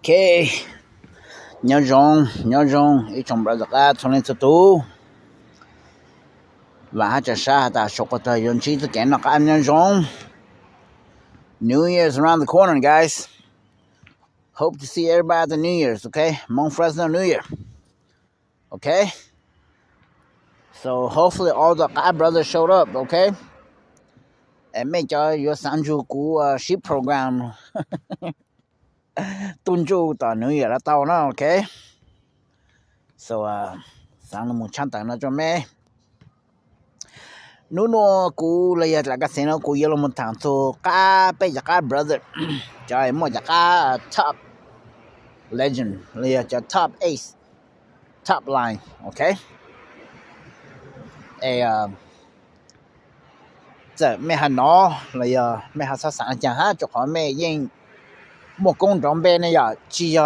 OK， nhớ rong ý trong bờ ra cho nên tu và cho sa ta sốc ta yon chi to ken ka nhớ rong. New Year's around the corner, guys. Hope to see everybody at the New Year's, okay? Mount Fresno New Year. Okay? So hopefully all the God brothers showed up, okay? And make your Sanju ship program tunju ta New Year la tao na, okay? So sang mu chan ta na cho me. No ku la ya la ka seno ku yelo mu tang so ka pe ya ka brother. Chai mo ya ka top legend, la ya top ace, top line, okay? Giờ mẹ hà nó là mẹ hà sa sáng chẳng ha cho họ mẹ yên một công trong bên này ya chỉ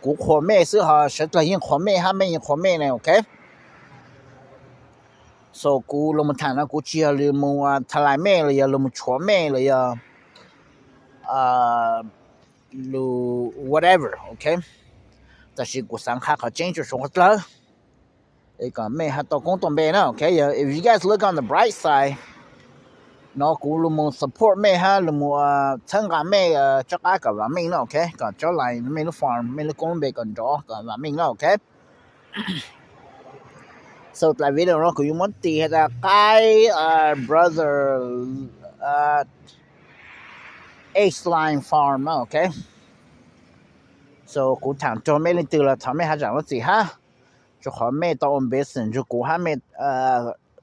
của họ mẹ sự họ sẽ là yên họ mẹ ha mẹ yên họ mẹ này, okay? So cú lo một thằng nó cú chỉ là một thay lại mẹ là ya lo một chúa mẹ là ya lo whatever, okay? Tại vì cú sáng khác họ change sống hết了，一个mẹ hà到工东边呢 ，okay? If you guys look on the bright side. Nó cũng là một support mẹ ha là một thân cả mẹ cho cả và mình nó, okay? Còn cho lại mình nó farm mình nó cũng bị còn đó và mình nó, okay? So tại video nó cũng muốn tì ra cái brother Ace Line Farm, okay? So cũng thẳng cho mẹ lên từ là thằng mẹ ha chẳng có gì ha cho họ mẹ tao ôm bé sinh cho cũng ha mẹ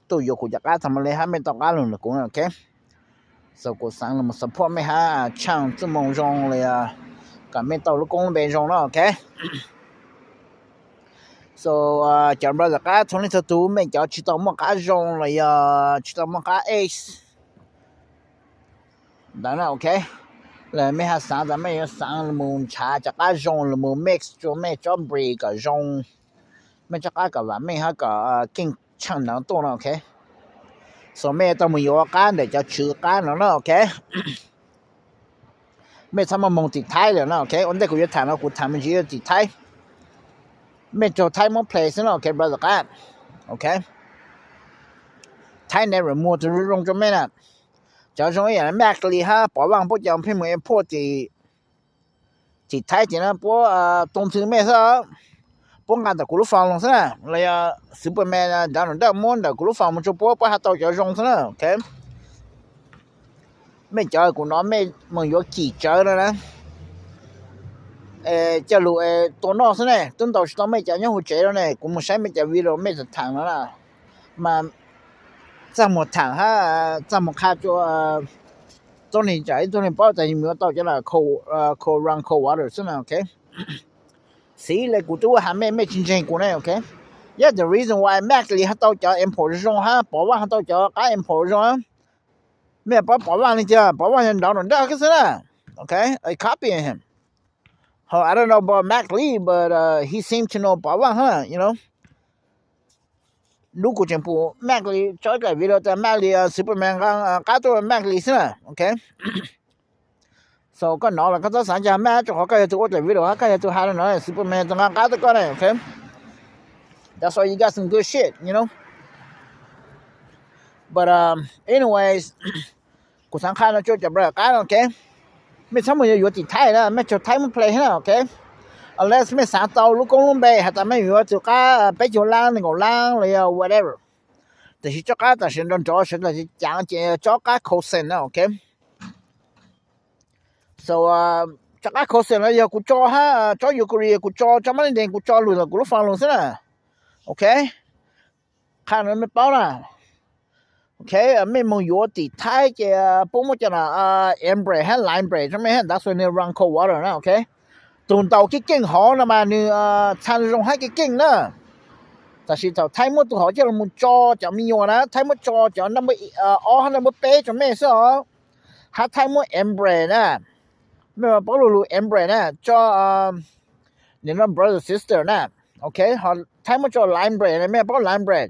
tôi yêu của các thằng mẹ ha mẹ tao cá luôn là cũng okay. So cô sang là một support mẹ ha chăng tự mong rong là cả mẹ tao lúc cũng bên rong đó, okay? So chào brother cá thằng này tu mẹ cháu chỉ tao một cá rong là chỉ tao một cá ace đó là okay. Là mẹ ha sang là mẹ sang là một trà cho cá rong là một mix cho mẹ cho breed cả rong mẹ cho cá và mẹ ha cả kinh chăng năng to, okay? So mẹ tao muốn yêu cá để cho chữ cá nó, okay? Mẹ thằng mong tịt thái rồi nó, okay? Ổn định của yêu thằng nó cũng thằng mình chỉ tịt thái. Mẹ cho thái một place nó, okay, brother cá, okay? Thái never mua từ rong cho mẹ nè. Cho rong ấy là mẹ cái ha, bỏ vàng bỏ chồng phim mình po thì thái thì nó bỏ tông thứ mẹ sao? Bỏ ngang từ cú phong luôn thế là Superman down đó muốn từ cú phong một chút bỏ hạt tàu cho rong thế nào, okay? Mấy chơi của nó mấy mình vô chỉ chơi đó nè, cho lũ tụi nó thế này, tụi tao mấy chơi nhau hồi chơi đó này, cũng một sai mấy chơi video mấy thật thằng đó là, mà trong một thằng ha, trong một khai cho tụi này chơi tụi này bao giờ mình tao cho là cold run cold water thế nào, okay? See, like we do have many change của này, okay? Yeah, the reason why Mac li tao cho import rong ha, bỏ vào tao cho cái import rong. Mẹ bỏ vào đi chưa? Bỏ vào đó đó cái gì đó. Okay? I copy him. I don't know about Mac Lee, but he seemed to know bỏ vào ha, you know. Lúc của chính phủ Mac Lee cho cái video cho Mac Lee Superman cái tôi Mac Lee thế nào, okay? So cái nó là cái đó sáng ra mẹ cho họ cái tôi video cái tôi hay nói Superman tôi ngang cái tôi này, okay? That's why you got some good shit, you know. But anyways, cuộc sáng khai nó cho brother cái, okay? Mấy sáng mình vô thì Thái đó, mấy cho Thái muốn play hết, okay? Unless mấy sáng tàu lúc công bé hay là mấy vô cho cái bé cho lang ngồi lang là whatever. Thì cho cái ta sẽ don cho sẽ là chẳng cho cái cosen đó, okay? So cho cái cosen là giờ của cho ha, cho Ukraine của cho mấy đền của cho luôn là của lúc phong luôn thế nào, okay? Khai nó mới báo là okay, mấy mong yếu thì Thái cái bố một cho là embrace hay line break cho mấy that's when they run cold water đó, okay? Tụi tàu cái kinh họ là mà như tham dùng hai cái kinh đó. Tại vì tàu Thái một tụi họ cho là một cho mình nhiều đó, Thái một cho nó mới hay là một bé cho mấy sao? Hát Thái một embrace nè. Mà bảo lưu embrace nè cho những nó brother sister nè, okay? Họ Thái một cho line break nè, mẹ bảo line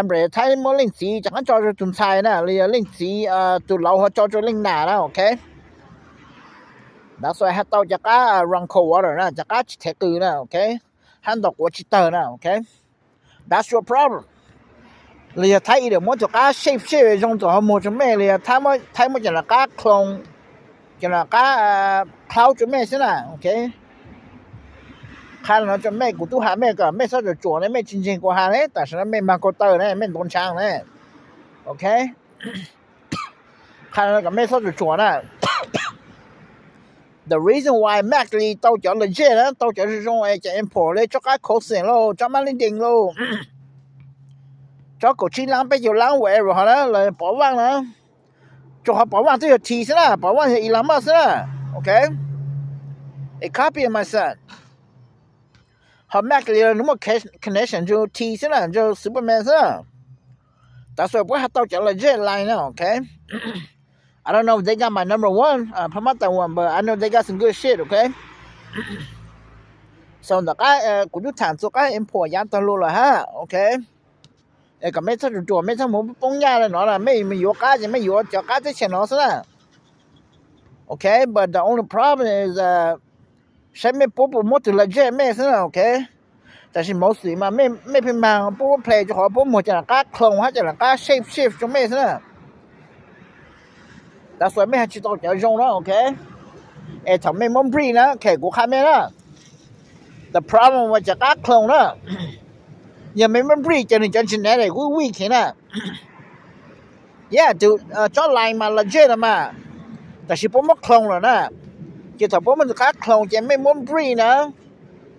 break Thái một linh sĩ chẳng cho tụi sai nè, linh sĩ tụi lâu họ cho linh nà đó, okay? That's why ตาจะกะ run cold water นะจะกะเทกือนะโอเคหันตอกวชิเตอร์นะโอเค That's your problem เลยไทยเดี๋ยวมันจะกะ shape 用着หมดจะไม่เลยถ้ามันจะกะคลองจะกะcloud จะไม่ใช่นะโอเค看了就ไม่กูตู้หาไม่ก็ไม่ซะจะจั่วเนี่ยไม่จริงๆกว่าหาเนี่ยแต่ฉะนั้นไม่มาโกเตอร์เนี่ยไม่โดนช้างเนี่ยโอเค看了ก็ไม่ซะจะจั่วนะThe reason why Mac 里到咗 legit 呢到咗是种就 import 咧做个口线咯做乜你定咯做个去浪费就浪费然后呢来保旺呢做好保旺都要提升啦保旺是一浪嘛是啦 OK A copy my son 好 Mac 里那么 connection 就提升了就 Superman 是啦但是我还到咗 legit line 呢 OK I don't know if they got my number one, Pamata one, but I know they got some good shit, okay? So, the guy, could you time to guy import yang tang lo la ha, okay? ก็ไม่ทันตัวไม่ทันผมป้องยาเลยเนาะล่ะไม่อยู่กาจะไม่อยู่จะกาจะเช่นเนาะซะนะ Okay, but the only problem is ใช้ไม่ปุ๊บหมดถึงละเจไม่ซะนะ okay? แต่สิ mostly มาไม่เป็นมาปุ๊บ play จะขอปุ๊บหมดจะกาคลงฮะจะกา shape shift จะไม่ซะนะThat's why ไม่ให้知道จะ用了 okay ทำไม่มันบรีนะแค่กู看ไม่ละ The problem ว่าจะกาคลงนะยังไม่มันบรีจะนี่จะชินได้กูวีคนะ Yeah ดูจอไลน์มาละเจนะมาแต่สิผมมันคลงแล้วนะจะถ้าผมมันกาคลงจะไม่มันบรีนะ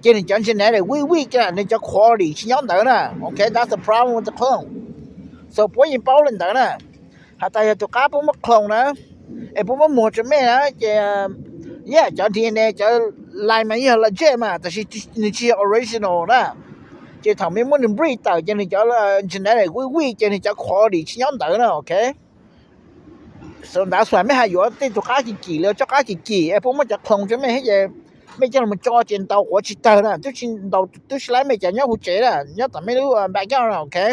จะนี่จะชินได้วีคนะนี่จะ quality ชิ้นยังเดินนะ Okay that's the problem with the clone So พอยิงเป้าเลยเดินนะถ้าแต่ตัวกาผมมันคลงนะผมมันหมดจะไม่นะจะจะทีนี้จะไลน์มาอย่างละเจมาแต่สินี่คือ original นะจะทำให้มันบรีดจะนี่จะชินได้วีจะนี่จะ quality ชิ้นยังเดินนะ Okay So that's why ไม่ให้อยู่ที่ตัวกากี่แล้วตัวกากี่ผมมันจะคลงจะไม่ให้ไม่จะมันจ่อเจนเตาหัวชิตเตอร์นะทุกชิ้นเราทุกชิ้นไม่จะเนี่ยหัวเจนะเนี่ยแต่ไม่รู้background นะ Okay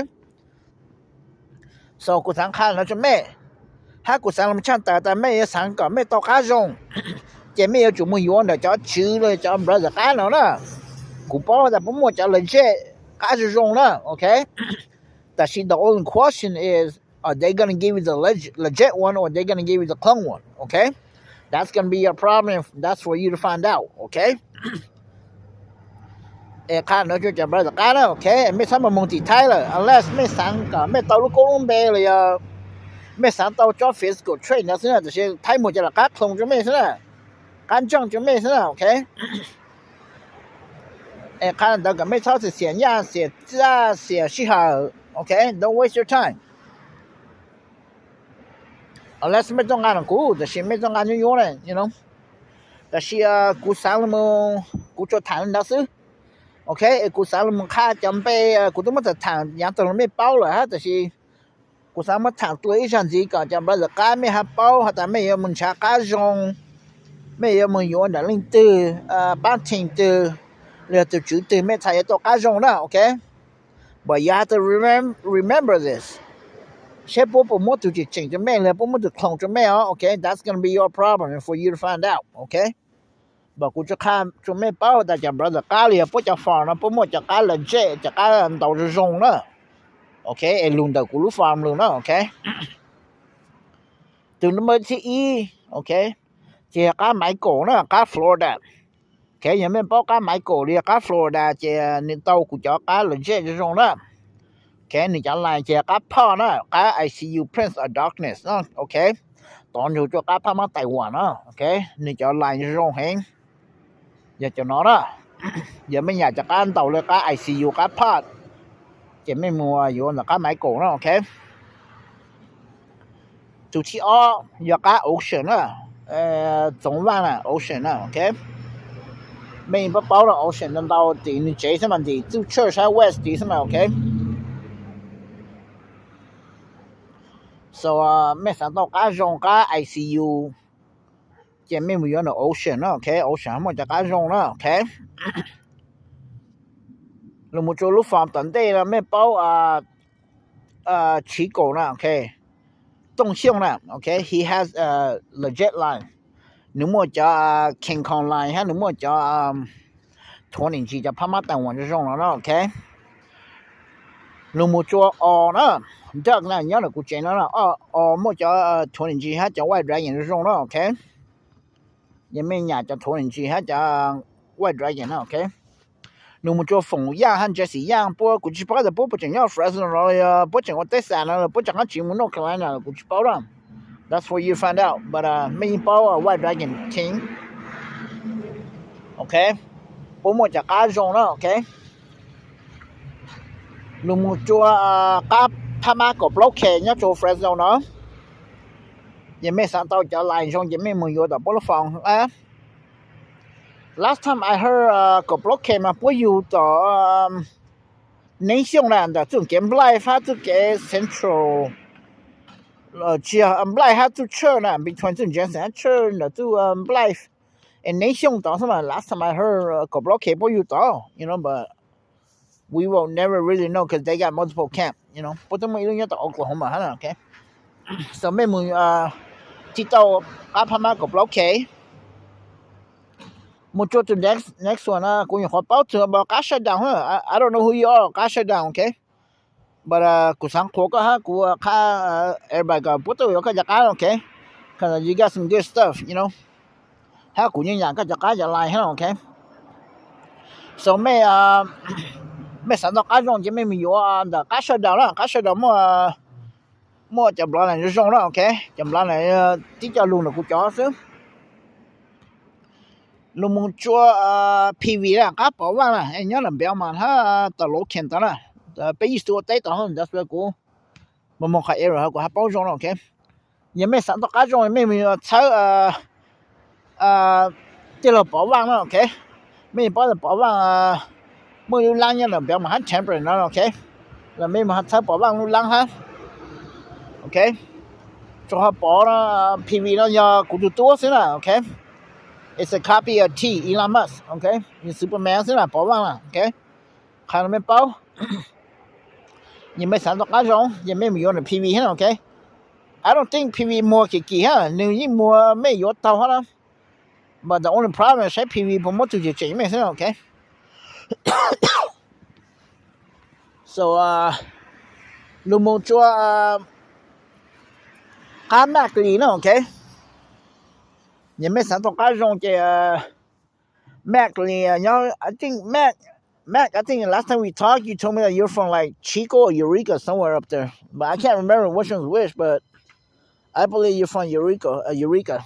So กูสังขารแล้วจะไม่ถ้ากูสังมันช่างแต่ไม่สังก็ไม่ต่อกาจงจะไม่จุ่มย้อนแต่จะชื่อเลยจะบราจะการแล้วนะกูบอกแต่ผมจะเลยเช่กาจงนะ Okay แต่ the only question is are they going to give you the legit one or are they going to give you the clone one Okay that's going to be your problem that's for you to find out Okay ข้าเนาะจะบราจะการนะ Okay ไม่ทำมันติดไทยเลย unless ไม่สังก็ไม่ต่อลูกกงเบเลยไม่สังต่อจอ physical trade นะสินะแต่是ไทยหมดจะละการคงจะไม่สินะการจังจะไม่สินะ Okayข้าเนาะก็ไม่ชอบเสียยาเสียจ้าเสียชิฮา Okay don't waste your time unless ไม่ต้องการกูแต่是ไม่ต้องการอยู่เลย you know แต่是กูสั่ง了มึงกูจะถามแล้วสิOkay กูสั่ง了มึงค่าจำเป็นกูต้องมาถามอย่างตรงไม่เป้าเลยฮะแต่是กูสามารถถามตัวอีกชั้นสิก็จะบราจะการไม่หาเป้าแต่ไม่ยอมมึงชากาจงไม่ยอมมึงอยู่ในลิงตือบ้านทิ้งตือเรือตัวจุดตือไม่ใช่ตัวกาจงนะ Okay but you have to remember this ใช่ปุ๊บผมว่าตัวจริงจะไม่เลยปุ๊บมันจะคลองจะไม่Okay that's going to be your problem for you to find out Okay บอกกูจะข้ามจะไม่เป้าแต่จะบราจะการเลยปุ๊บจะฟังนะปุ๊บมันจะการเลยเจ๊จะการตัวจะจงนะOkay ลุงเดากูรู้ฟาร์มลุงนะ Okay ถึงnumber ที่Okay เจ้าก้าไมโกนะก้าฟลอริดาOkay ยังไม่ป้อก้าไมโกเรียก้าฟลอริดาเจ้านี่เต้ากูจะก้าเลยเจ๊จะจงนะ Okay นี่จะไล่เจ้าก้าพ่อนะก้า ICU Prince of Darkness นะ Okay ตอนอยู่จะก้าพ่อมาไต้หวันนะ Okay นี่จะไล่จะจงเฮงอยากจะนอนนะยังไม่อยากจะก้าเต่าเลยก้า ICU ก้าพ่อจะไม่มัวอยู่นะก้าไมโกนะ Okay主题要加 ocean 啦中湾啦 ocean 啦 OK ไม่包了 ocean 到底你这什么的就 church west 的什么 OK so ไม่想到加用加 ICU จะไม่มีอยู่ใน ocean 啦 OK ocean มันจะ加用啦 OK เราไม่做路方等地啦ไม่包起狗啦 OK动向啦 Okay he has a legit line 你莫叫健康来哈，你莫叫拖年纪叫拍马等我这种了 OK 你莫做呢这个呢你要的古见了莫叫拖年纪哈叫外转眼这种了 OK 也没人叫拖年纪哈叫外转眼了 OK 你莫做风样和这些样不估计包的不整要 fresh 了呀不整我带散了不整个节目弄开来了估计包了That's what you find out. But main power White Dragon team. Okay. 不莫จะการจงแล้ว Okay. ลุงจัวกับพม่าก็บล็อกเคเนี่ยจัวเฟรชเนาะยังไม่สั่งต่อจะไลน์จงยังไม่มืออยู่แต่บ่ฟังLast time I heard ก็บล็อกเคมาบ่อยู่ต่อnation land 的这种 game life 它这个 central Blythe had to churn between Jensen and churn to Blythe and nation ต่อ last time I heard ก็ block cable you ต่อ you know but we will never really know because they got multiple camp you know เพราะต้องมีเรื่องต่อ Oklahoma ฮะ okay so ไม่มือที่ต่ออาพม่าก็ block cable มุจ to next one กูอยากขอเป้าเธอบอก shut down I don't know who you are shut down okay but กูสังคมก็ฮะกูค่า everybody ก็ปุ๊บตัวก็จะการ okay cuz you got some good stuff you know ถ้ากูยังอยากก็จะการจะไลน์ให้ okay so ไม่สันตการจงจะไม่มีอยู่แต่การshut down แล้วการshut down มั่วจะบล้านจะจงแล้ว okay จะบล้านที่จะลุงกูจ่อซึ่งลุงมึงจัวPV ล่ะก็บอกว่าไอ้เนี่ยน่ะเบี้ยมันฮะตลกเข็นตะล่ะไปอีสตัวใต้ต่อหั่น that's why กูบ่มองค่า error กูหาเป้าจงแล้ว okay ยังไม่สันตการจงไม่มีใช้ที่เราบอกว่าแล้ว okay ไม่บอกจะบอกว่ามื้ออยู่ล่างเนี่ยน่ะเบี้ยมัน temper แล้ว okay แล้วไม่มาใช้บอกว่าอยู่ล่างฮะ okay จะหาบอกนะ PV แล้วอย่ากูดูตัวซินะ okay It's a copy of T Elon Musk okay นี่ Superman ซินะบอกว่าล่ะ okay คันไม่เป้ายังไม่สันตการจงยังไม่มีอยู่ใน PV ฮะ okay I don't think PV มัวกี่ฮะนึงยิ่งมัวไม่อยู่เท่าฮะ but the only problem is ใช้ PV ผมบ่ถูกจริงๆไม่ใช่ okay so ลุงมงจัวการแมกลีนะ okay ยังไม่สันตการจงจะแมกลี I think Mac, I think last time we talked, you told me that you're from like Chico or Eureka, somewhere up there. But I can't remember which one's which, but I believe you're from Eureka.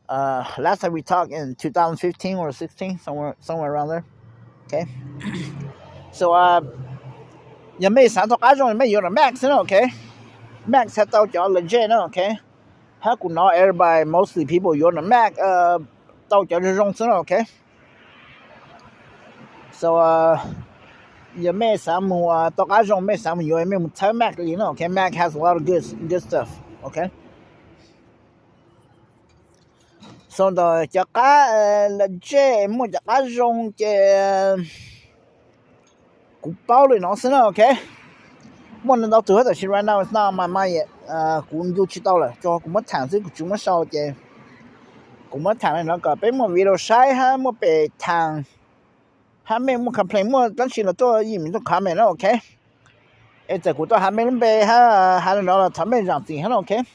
Last time we talked in 2015 or 16, somewhere around there. Okay. So, ยังไม่สันตการจงยังไม่อยู่ใน Max นะ okay? Max ถ้าเจ้าจะ legit นะ okay? ถ้ากู know everybody, mostly people อยู่ใน Max เจ้าจะจงนะ okay? So ยังไม่สามารถตกอาจงไม่สามารถอยู่ไม่เหมือนใช้ Mac เลยนะ okay Mac has a lot of good stuff okay so ต่อจากละเจมั่วจากอาจงจะกูเป้าเลยเนาะสินะ okay มั่วนั่นเราตัวแต่ shit right now it's not on my mind yet กูอยู่知道了就กูมาถามซิกูจุมาเศร้าเจกูมาถามแล้วก็ไปมั่ววิดีโอใช้ฮะมั่วไปทาง还没么 complain 么但是了做移民都看没了 okay 这个都还没人被还能了他们让进 okay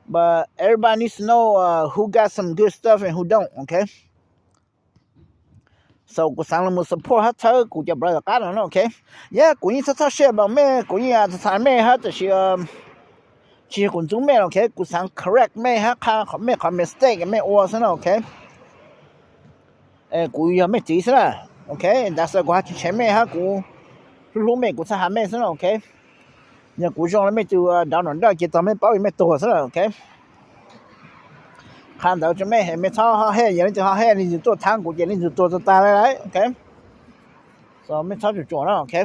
but everybody needs to know who got some good stuff and who don't okay so กูสั่ง了 support 他才กูจะบริการแล้ว okay yeah กูนี่ถ้าเชื่อบ่แม่กูนี่ถ้าแม่ฮะจะเชื่อที่คนจุแม่ okay กูสั่ง correct แม่ฮะค่าแม่ mistake แม่ or ซะ okay กูยังไม่จีซะOkay, that's why กูหา前面哈กูรู้ไม่กูหาไม่ซะ okay ยังกูจงแล้วไม่จูดาวหนอนได้กินตอนไม่เป้าไม่ตัวซะ okay 看到จะไม่เห็นไม่ท้อให้อย่างนี้จะให้นี่จะตัวทางกูอย่างนี้จะตัวจะตายเลย okay so ไม่ท้อจะจ่อแล้ว okay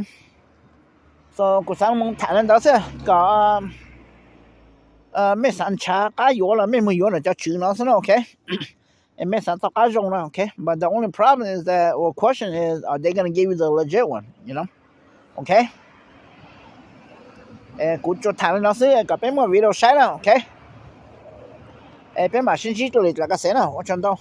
so กูสั่งมึงถามนั้นต่อซะก็ไม่สั่งช้าก็อยู่แล้วไม่มืออยู่แล้วจะชื่อน้องซะ okay It may sound like okay? But the only problem is that, or question is, are they going to give you the legit one, you know? Okay? กูจะถามน้องซื้อกับเป็นมือวิดีโอใช้แล้ว okay? 边嘛信息都来个噻呢我讲到